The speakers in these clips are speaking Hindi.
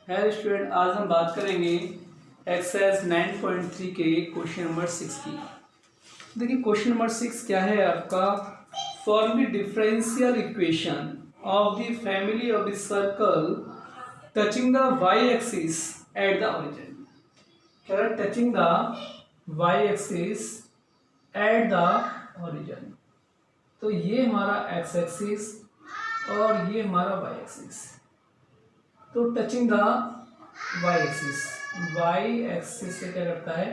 है स्टूडेंट, आज हम बात करेंगे एक्सरसाइज 9.3 के क्वेश्चन नंबर 6 की। देखिए क्वेश्चन नंबर 6 क्या है आपका, form the differential equation of the family of the circle touching the y axis at the origin. क्या है, touching the y axis at the origin. तो ये हमारा एक्स एक्सिस और ये हमारा वाई एक्सिस। तो टचिंग द वाई एक्सिस से क्या करता है,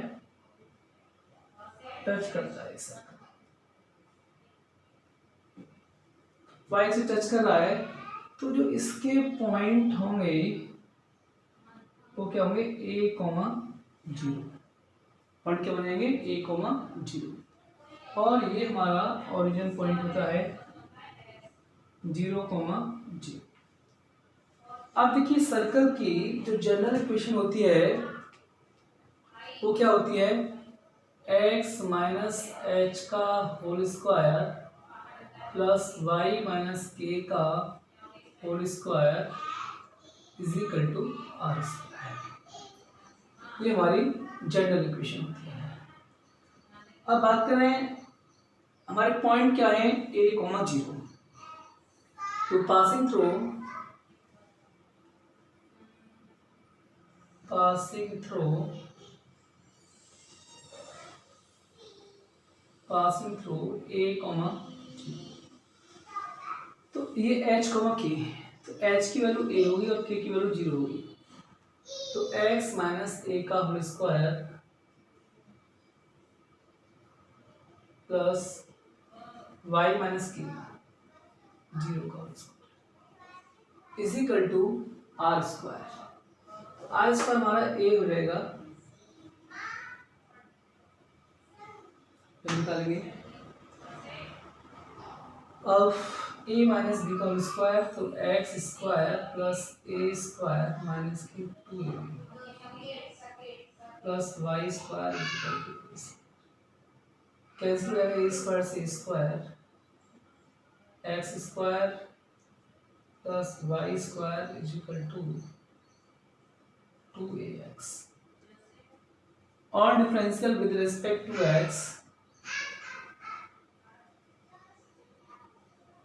टच करता है सर। वाई से टच कर रहा है तो जो इसके पॉइंट होंगे वो क्या होंगे, ए कोमा जीरो। पॉइंट क्या बनेंगे, ए कोमा जीरो। और ये हमारा ओरिजिन पॉइंट होता है 0,0। अब देखिए सर्कल की जो जनरल इक्वेशन होती है वो क्या होती है, एक्स माइनस एच का whole square plus y minus k का whole square is equal to r square. ये हमारी जनरल इक्वेशन होती है। अब बात करें हमारे पॉइंट क्या है, ए कोमा जीरो। तो passing through a comma zero. तो ये एच कोमा के, तो एच की वैल्यू ए होगी और के की वैल्यू जीरो होगी। तो एक्स माइनस ए का whole square plus y minus के जीरो का whole square is equal to r square. R square हमारा ए हो जाएगा, तो निकालेंगे अब ए माइनस बी का होल स्क्वायर, तो x square plus a square minus की 2a plus y square equal to cancel करेंगे, ए स्क्वायर से square, x square plus y square is equal to 2ax। और differential with respect to x,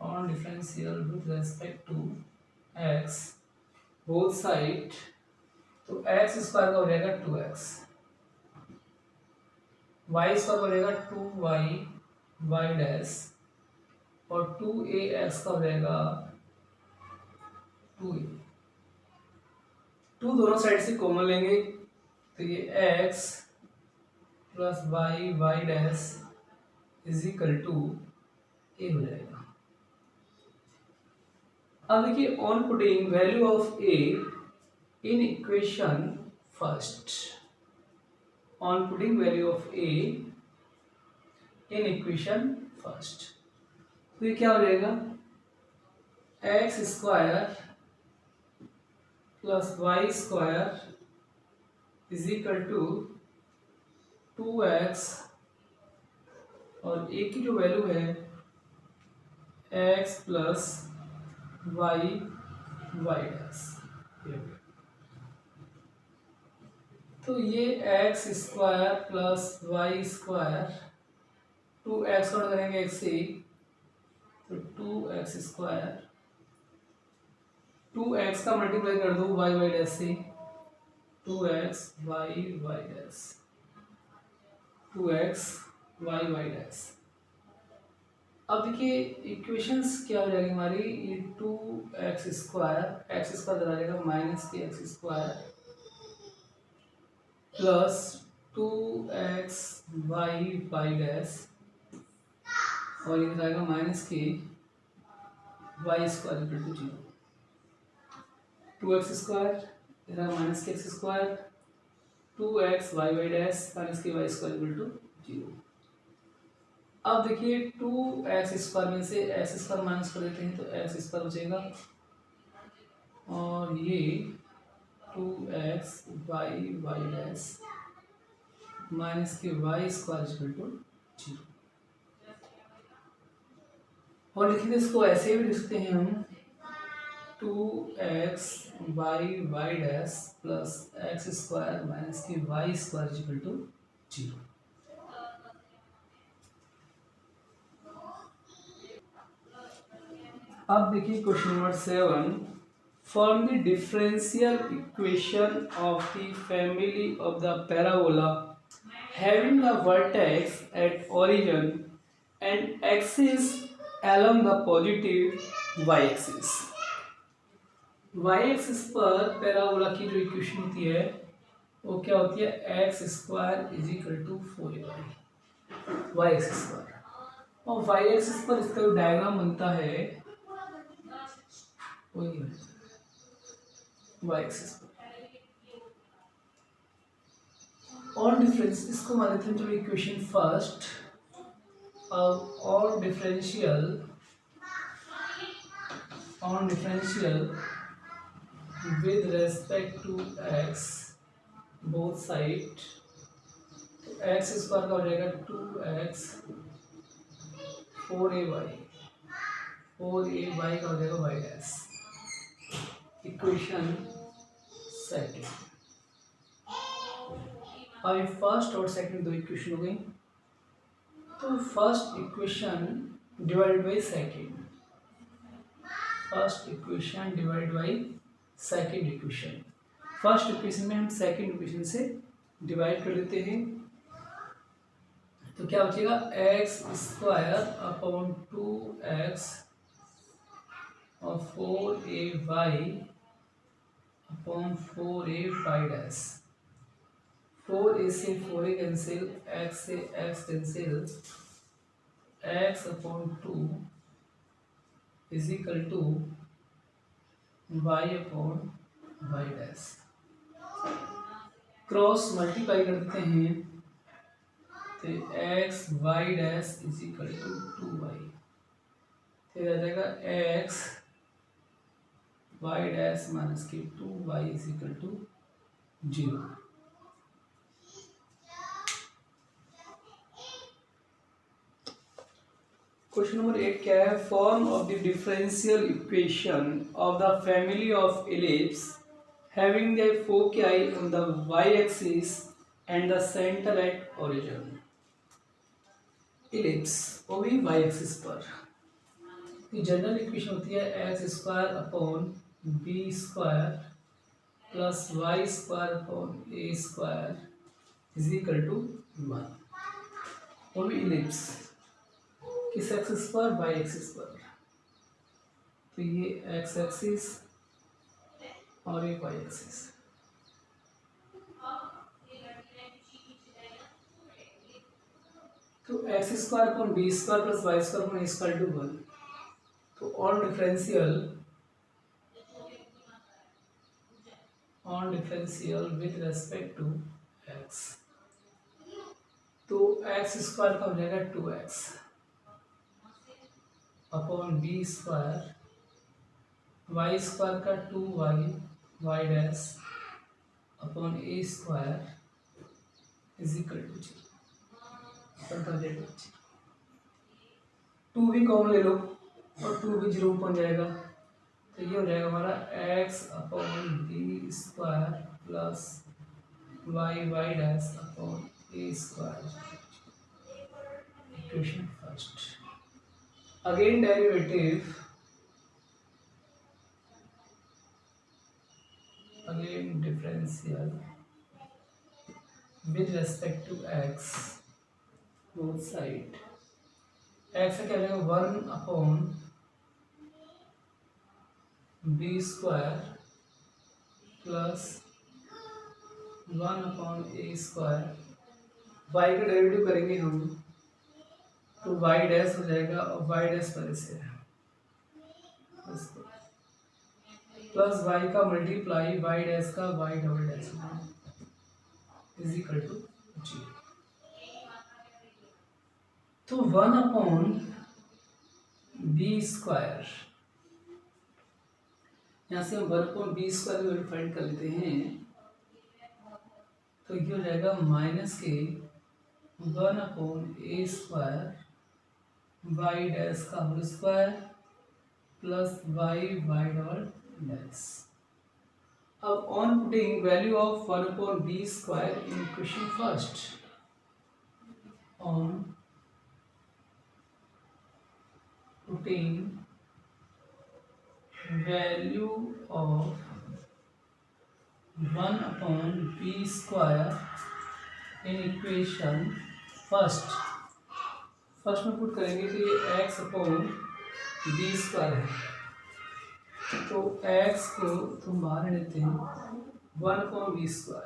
on differential with respect to x both side, तो x स्क्वायर का हो जाएगा 2x, y स्क्वायर का हो जाएगा 2y y डैश, और 2ax का हो जाएगा 2a। 2 दोनों साइड से कॉमन लेंगे तो ये x plus y dash is equal to a हो जाएगा। अब देखिए, on putting value of a in equation first, on putting value of a in equation first, तो ये क्या हो जाएगा, x square plus y square is equal to 2x, और a की जो वैल्यू है x प्लस वाई डैश। तो ये x square plus y square, 2x cut करेंगे x से, तो 2x स्क्वायर, 2x का मल्टीप्लाई कर दो वाई डैश से, 2x Y dash, 2x Y dash. अब देखिए इक्वेशंस क्या हो जाएगी हमारी, ये 2x स्क्वायर चला जाएगा माइनस के x square plus 2x Y dash, और ये जाएगा माइनस के Y square equal to zero. 2x square इधर माइनस के x square, 2x Y dash minus के Y square equal to zero. अब देखिए 2x स्क्वायर में से x स्क्वायर माइनस कर देते हैं तो x स्क्वायर बचेगा, और ये 2x वाई डैश माइनस के Y square equal to zero. और लिखेंगे इसको ऐसे भी लिखते हैं हम, 2x y dash plus x square minus की वाई स्क्वायर इक्वल टू 0। अब देखिए question number 7, form the differential equation of the family of the parabola having the vertex at origin and axis along the positive y axis. y axis पर पैराबोला की जो इक्वेशन होती है वो क्या होती है, x square is equal to 4ay y axis पर, और वाई एक्सिस पर इसका जो डायग्राम बनता है वही है वाई एक्सिस पर। और डिफरेंस इसको मान लेते हैं चलो इक्वेशन फर्स्ट, और differential with respect to x both side, तो एक्स स्क्वायर का हो जाएगा 2x 4ay का हो जाएगा y डैश। इक्वेशन सेकंड, अब फर्स्ट और सेकंड दो इक्वेशन हो गई, तो first equation divide by second, first equation divide by second equation. First equation में हम सेकंड इक्वेशन से डिवाइड कर देते हैं, तो क्या बचेगा, एक्स स्क्वायर अपॉन 2x और 4ay upon 4ay dash. 4a से 4a कैंसिल, x से x cancel, x upon 2 is equal to y upon y dash. Cross multiply कर देते हैं, तो x y dash is equal to 2y, फिर आ जाएगा x y डैश माइनस की 2y is equal to 0। Question number 8 क्या है, form of the differential equation of the family of ellipse having the foci on the y axis and the centre at origin. Ellipse वो भी y एक्सिस पर, जनरल इक्वेशन होती है x square upon B square plus y square upon A square is equal to 1। वो भी इलिप्स किस एक्सिस पर, वाई एक्सिस पर, तो ये एक्स एक्सिस और ये वाई एक्सिस। तो x square upon B square plus y square upon A square to 1, तो on differential with respect to x, तो एक्स स्क्वायर का हो जाएगा 2x upon B square, y square का 2y y dash upon A square is equal to 0। 2 भी कॉमन ले लो और 2 भी 0 पहुंच जाएगा, तो ये हो जाएगा हमारा x upon B square plus Y dash upon A square. Equation first, again derivative, again differential with respect to x both side, x का क्या रहेगा 1 upon B square plus 1 upon ए स्क्वायर। y का डेरिवेटिव करेंगे हम तो y डैश हो जाएगा, और y डैश पर से प्लस y का मल्टीप्लाई y डैश का y double dash is equal to 0। तो 1 अपॉन बी स्क्वायर, यहाँ से हम 1 अपॉन बी स्क्वायर की वैल्यू फाइंड कर लेते हैं, तो ये हो जाएगा माइनस के 1 अपॉन ए स्क्वायर वाई डैश का whole square plus Y double dash. अब on putting value of 1/b² in equation first, on putting value of 1/b² in equation first में पुट करेंगे तो ये x/b² है, तो x को तुम बाहर लेते हैं 1/b²,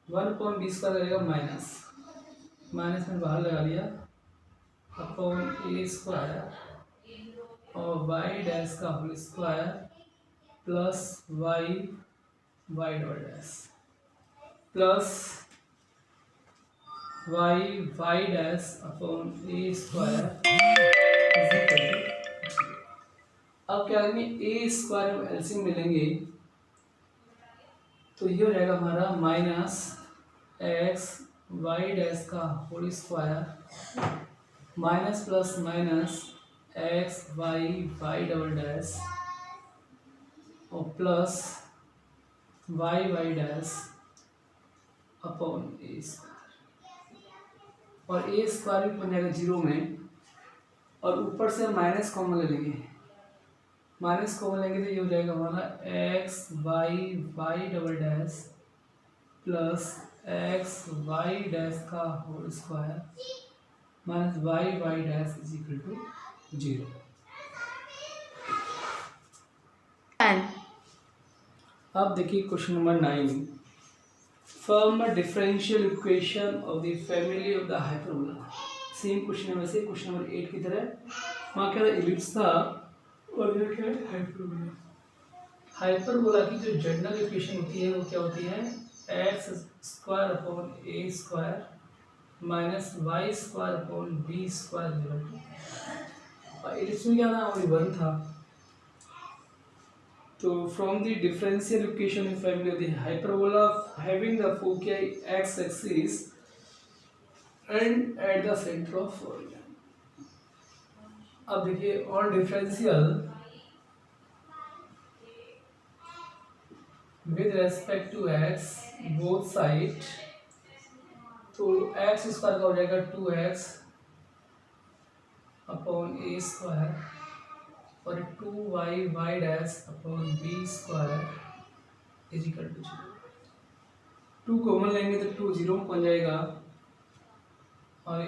1/b² लगेगा माइनस में बाहर लगा लिया अपॉन a² और y डैश का whole square plus y double dash plus y dash upon a² अब क्या करेंगे a² में एलसीएम मिलेंगे तो ये हो जाएगा हमारा -x y डैश का whole square minus plus minus x y double dash और plus y dash upon a², और a² भी बन जाएगा 0 में, और ऊपर से माइनस कॉमन ले लेंगे, माइनस कॉमन लेंगे तो ये हो जाएगा हमारा x y double dash plus x y dash का whole square minus y dash is equal to 0। अब देखिए question number 9, form a differential equation of the family of the hyperbola. Same question है वैसे क्वेश्चन नंबर 8 की तरह, वहाँ क्या इलिप्स था और ये क्या है हाइपरबोला। हाइपरबोला की जो जनरल इक्वेशन होती है वो क्या होती है x² माइनस y² और इलिप्स में क्या था ओनली 1 था, तो from the differential equation in family of the hyperbola having the foci x axis and at the centre of origin. अब देखिए on differential with respect to x both side, तो x² का हो जाएगा 2x अपॉन a² और 2y dash upon b² is equal to 0। 2 common लेंगे तो 2 0 में बन जाएगा और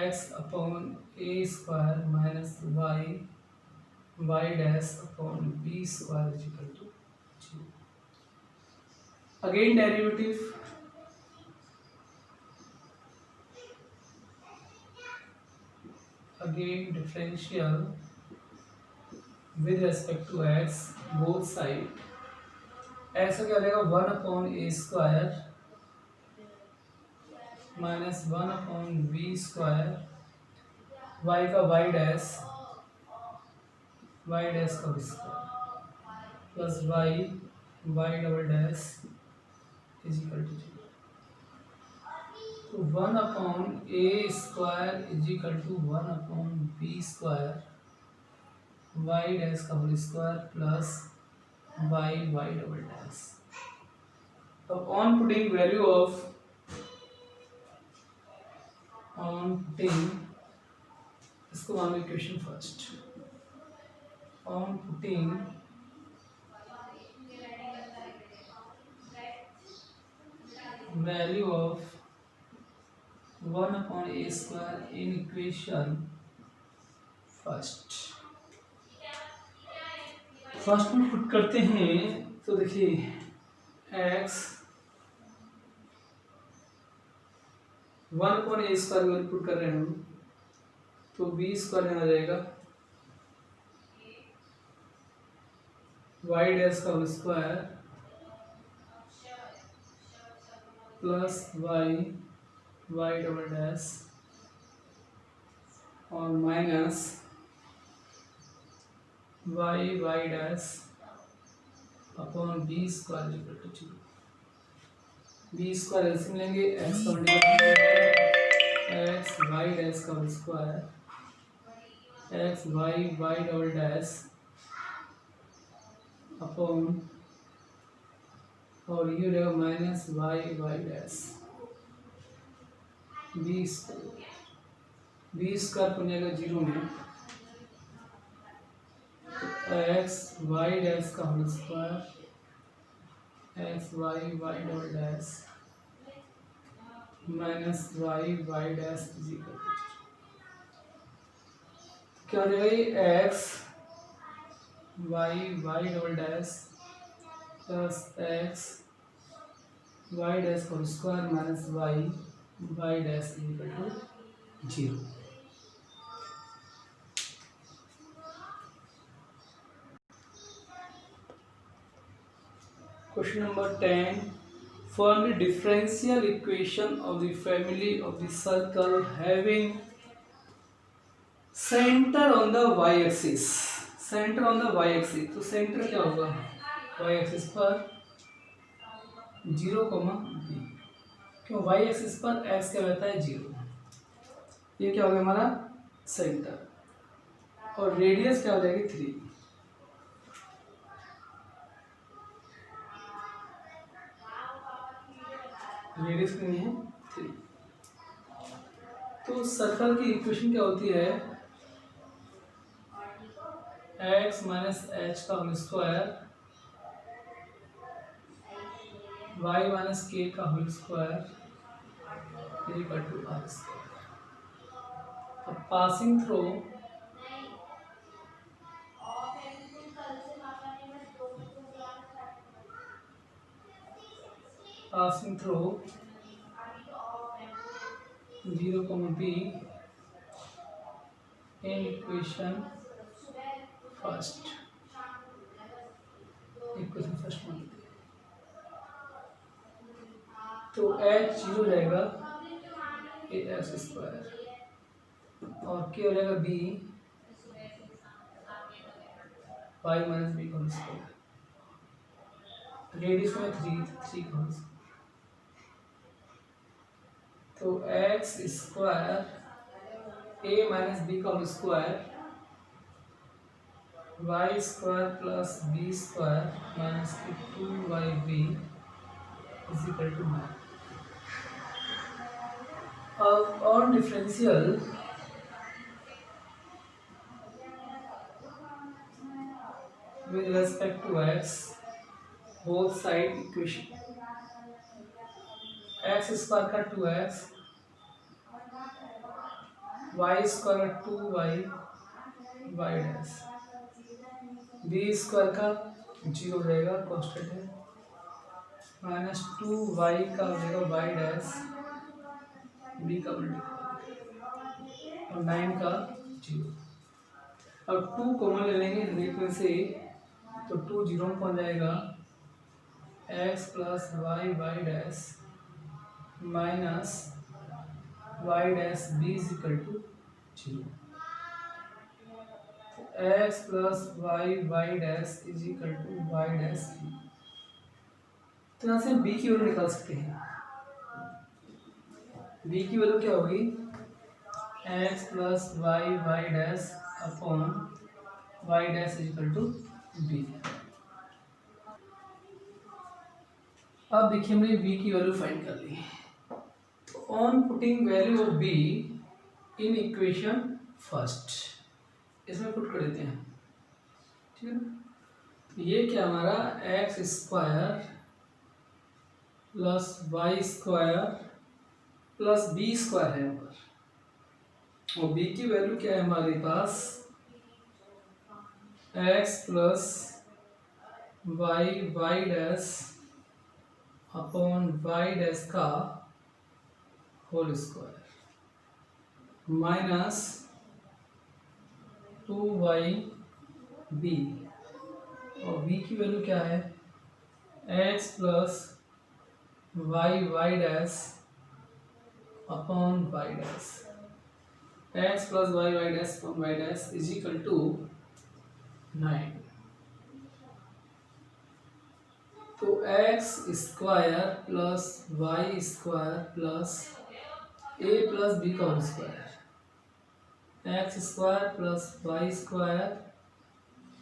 x upon a² minus y dash upon b² is equal to 0। Again derivative, again differential with respect to x both side, x का क्या हो जाएगा 1/a² माइनस 1/b², y का y डैश का square plus y double dash is equal to 0। तो 1/a² is equal to 1/b² y dash का whole square plus y double dash. अब ऑन पुटिंग वैल्यू ऑफ इसको मानेंगे equation first, on putting value of 1/a² in equation first में पुट करते हैं तो देखिए x 1/a² में पुट कर रहे हैं हम, तो b² में आ जाएगा y डैश का whole square plus y double dash और minus y dash upon b² equal to 0। b² LCM लेंगे x का x y डैश का whole square x y double dash upon, और ये हो जाएगा minus Y Y dash, B square बन जाएगा 0 में, तो एक्स वाई डैश का whole square, X Y Y double dash minus Y Y dash is equal to, क्या हो जाएगा ये X Y Y double dash plus x Y dash का whole square minus Y Y dash is equal to 0। Question number 10. Form the differential equation of the family of the circle having center on the y-axis. Center on the y-axis. तो center क्या होगा y-axis पर 0, b, क्यों y-axis पर x क्या रहता है 0। ये क्या हो गया हमारा सेंटर, और रेडियस क्या हो जाएगी 3। रेडियस कितनी है 3। तो सर्कल की इक्वेशन क्या होती है, x माइनस एच का whole square y minus k का whole square equal to r square. अब passing through passing through 0, b in equation first मान, तो h 0 रहेगा ए एक्स स्क्वायर, और k हो जाएगा b वाई माइनस बी का स्क्वायर, रेडियस में 3 का, तो x square a minus b का square y square plus b square minus 2yb is equal to 9। अब on differential with respect to x, both side equation, x square का 2x, y स्क्वायर का 2y y dash, b square का 0 रहेगा कांस्टेंट है, माइनस 2y का हो जाएगा वाई डैश, b का मल्टीप्लाई और 9 का 0। अब 2 कॉमन ले लेंगे हर में से, तो 2 0 में पहुंच जाएगा, x plus y Y dash minus y dash b is equal to 0। X plus y Y dash is equal to y dash b. तो यहाँ से बी की वैल्यू निकाल सकते हैं। बी की वैल्यू क्या होगी, x plus y Y dash upon y dash is equal to b. अब देखिए हमने बी की वैल्यू फाइंड कर ली। तो on putting value of be in equation first, इसमें पुट कर देते हैं, ठीक है ना। तो ये क्या हमारा x square plus y square plus b square है यहाँ पर, और बी की वैल्यू क्या है हमारे पास, x plus y Y dash upon y dash का whole square minus 2y b, और b की वैल्यू क्या है, x plus y Y dash upon y dash, x plus y Y dash upon y dash is equal to 9। तो x square plus y square plus a plus b का whole square, x square plus y square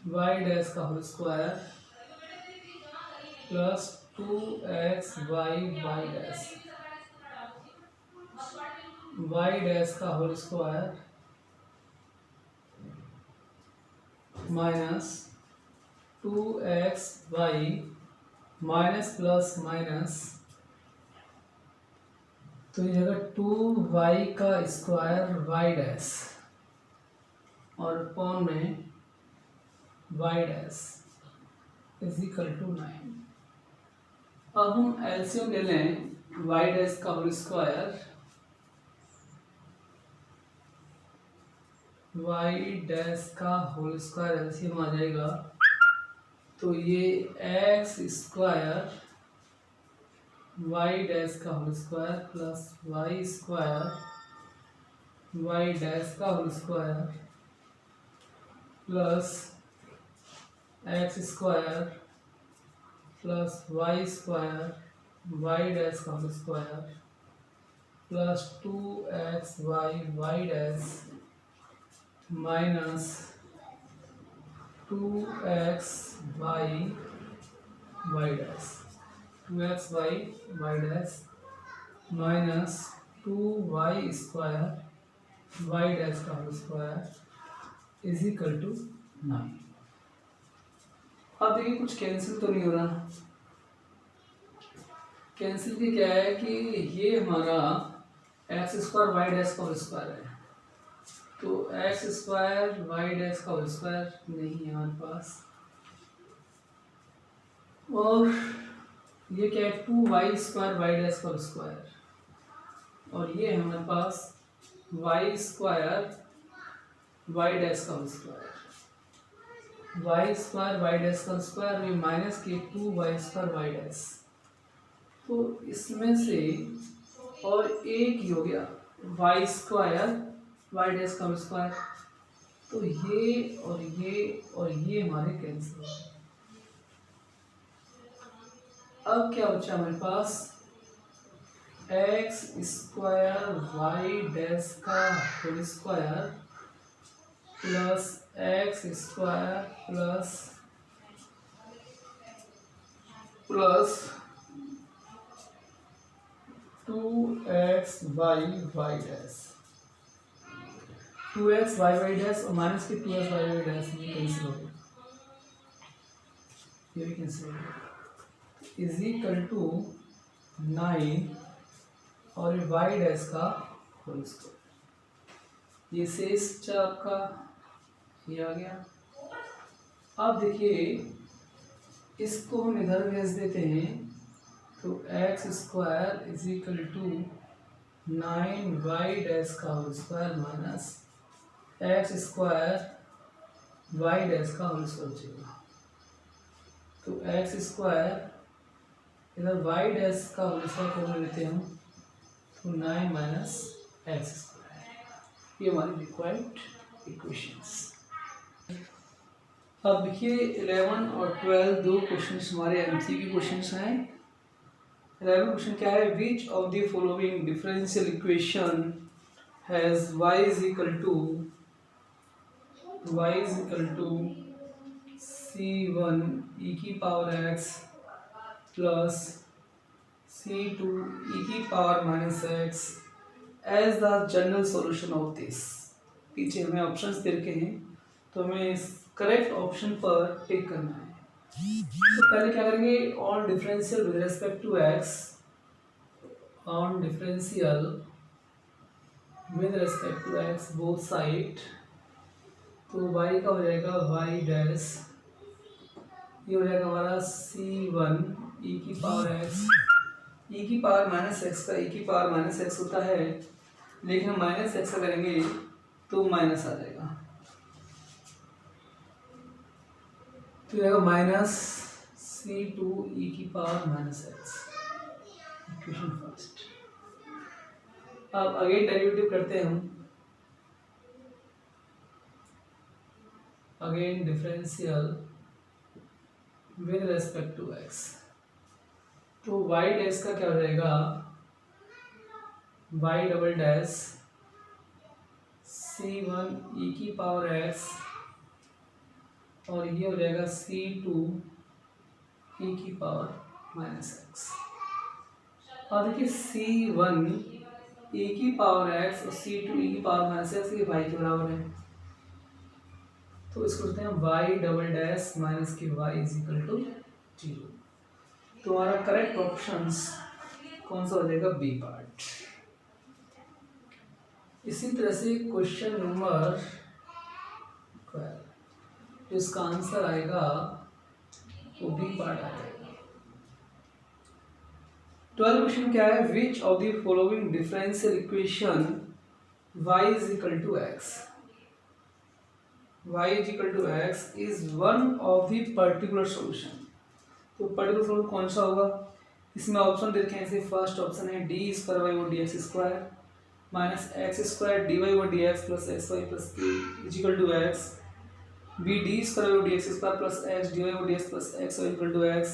Y dash का whole square plus 2xy y dash, y dash का whole square minus 2xy minus plus minus, तो ये जगह 2y का स्क्वायर वाई डैश और पॉन में y dash is equal to 9। अब हम एलसीएम ले लें वाई डैश का होल स्क्वायर, वाई डैश का होल स्क्वायर एलसीएम आ जाएगा, तो ये एक्स स्क्वायर वाई डैश का whole square plus y square Y dash का whole square plus x square plus y square Y dash का whole square plus 2xy y dash minus 2xy y dash, 2xy y dash minus 2y square Y dash का whole square is equal to 9। अब देखिए कुछ कैंसिल तो नहीं हो रहा। कैंसिल की क्या है कि ये हमारा एक्स स्क्वायर वाई डैश का होल स्क्वायर है, तो एक्स स्क्वायर वाई डैश का होल स्क्वायर नहीं है हमारे पास, और ये क्या है 2y स्क्वायर वाई डैश का होल स्क्वायर, और ये है हमारे पास वाई स्क्वायर वाई डैश का whole square, y square Y dash का स्क्वायर में माइनस के 2y स्क्वायर वाई डैश, तो इसमें से और एक ही हो गया वाई स्क्वायर वाई डैश का स्क्वायर, तो ये और ये हमारे कैंसिल हो गए। अब क्या बचा हमारे पास एक्स स्क्वायर वाई डैश का whole square plus x square plus 2xy y dash, 2xy y dash और माइनस के 2xy वाई डैश ये कैंसिल हो गया, ये भी कैंसिल हो गया, इज इक्वल टू 9 और वाई डैश का होल स्क्वायर, ये शेष आपका ये आ गया। अब देखिए इसको हम इधर भेज देते हैं, तो x square is equal to 9y dash का whole square minus x square Y dash का होल स्क्वायर बचेगा, तो एक्स स्क्वायर इधर वाई डैश का होल स्क्वायर कर लेते हैं हम, तो 9 माइनस एक्स स्क्वायर, ये हमारी रिक्वायर्ड इक्वेशंस। अब देखिए 11 और 12 दो क्वेश्चंस हमारे एमसीक्यू क्वेश्चंस हैं। 11 क्वेश्चन क्या है, which of the following differential equation has y is equal to c1 e की power x plus c2 e की power minus x as the general solution of this. पीछे हमें ऑप्शंस दे रखे हैं, तो हमें इस करेक्ट ऑप्शन पर टिक करना है। तो पहले क्या करेंगे, on differential with respect to x, on differential with respect to x both side, तो y का हो जाएगा y डैश, ये हो जाएगा हमारा c1 e की पावर x, e की पावर माइनस एक्स का e की पावर माइनस एक्स होता है, लेकिन हम माइनस एक्स का करेंगे तो माइनस आ जाएगा, तो जाएगा माइनस c2 e की power minus x, equation first. अब अगेन डेरिवेटिव करते हैं हम, again differential with respect to x, तो y डैश का क्या हो जाएगा, y double dash c1 e की पावर x, और ये हो जाएगा c2 e की पावर माइनस एक्स। और देखिए C1 e की पावर x और C2 e की पावर माइनस एक्स ये y के बराबर है, तो इसको लिखते हैं y डबल डैश माइनस की y इज इक्वल टू 0। तो हमारा करेक्ट ऑप्शंस कौन सा हो जाएगा? B part. इसी तरह से क्वेश्चन नंबर 12, तो इसका आंसर आएगा वो बी पार्ट आ जाएगा। 12 क्वेश्चन क्या है? Which of the following differential equation y is equal to x, y is equal to x is one of the particular solution. तो पर्टिकुलर सॉल्यूशन कौन सा होगा? इसमें ऑप्शन दे रखे हैं, जैसे फर्स्ट ऑप्शन है d square y over d x square minus x square d y over d x plus x y plus k is equal to x, b d square over d x square plus x d y over d x plus x y equal to x,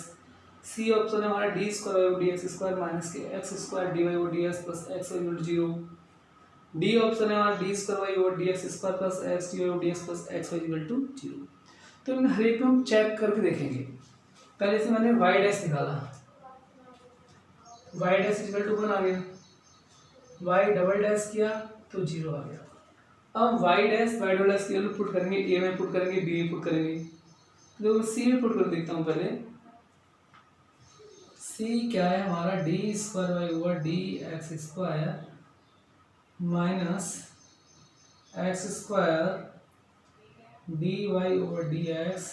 c option है हमारा d square over d x square minus के x square d y over d x plus x y equal to 0, d option है हमारा d square y over d x square plus x d y over d x plus x y equal to 0। तो इन हर एक में हम चेक करके देखेंगे। पहले से मैंने y डैश निकाला, y डैश इक्वल टू 1 आ गया, y डबल डैश किया तो 0 आ गया। अब y dash y double dash की वैल्यू पुट करेंगे, a में पुट करेंगे, b में पुट करेंगे, तो c में पुट कर देखता हूँ पहले। c क्या है हमारा? D square y over d x square minus x square d y over d x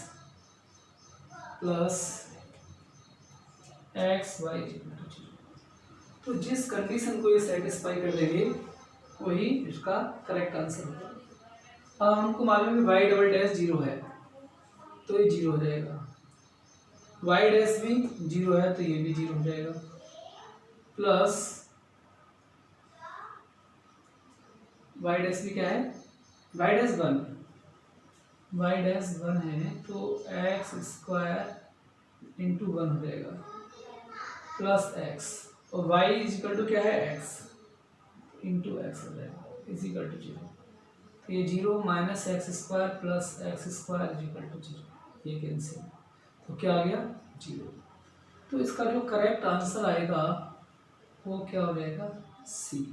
plus x y. तो जिस कंडीशन को ये सेटिस्फाई कर देंगे वही इसका करेक्ट आंसर होगा। अब हमको मालूम है कि वाई डबल डैश 0 है तो ये 0 हो जाएगा, वाई डैश भी 0 है तो ये भी 0 हो जाएगा, प्लस वाई डैश भी क्या है? वाई डैश 1, वाई डैश 1 है तो एक्स स्क्वायर इंटू 1 हो जाएगा प्लस एक्स, और वाई इज इक्वल टू क्या है? एक्स इंटू एक्स हो जाएगा इज इक्वल टू 0। तो ये 0 minus x square plus x square is equal to 0, ये कैंसिल, तो क्या आ गया? 0। तो इसका जो करेक्ट आंसर आएगा वो क्या हो जाएगा? सी।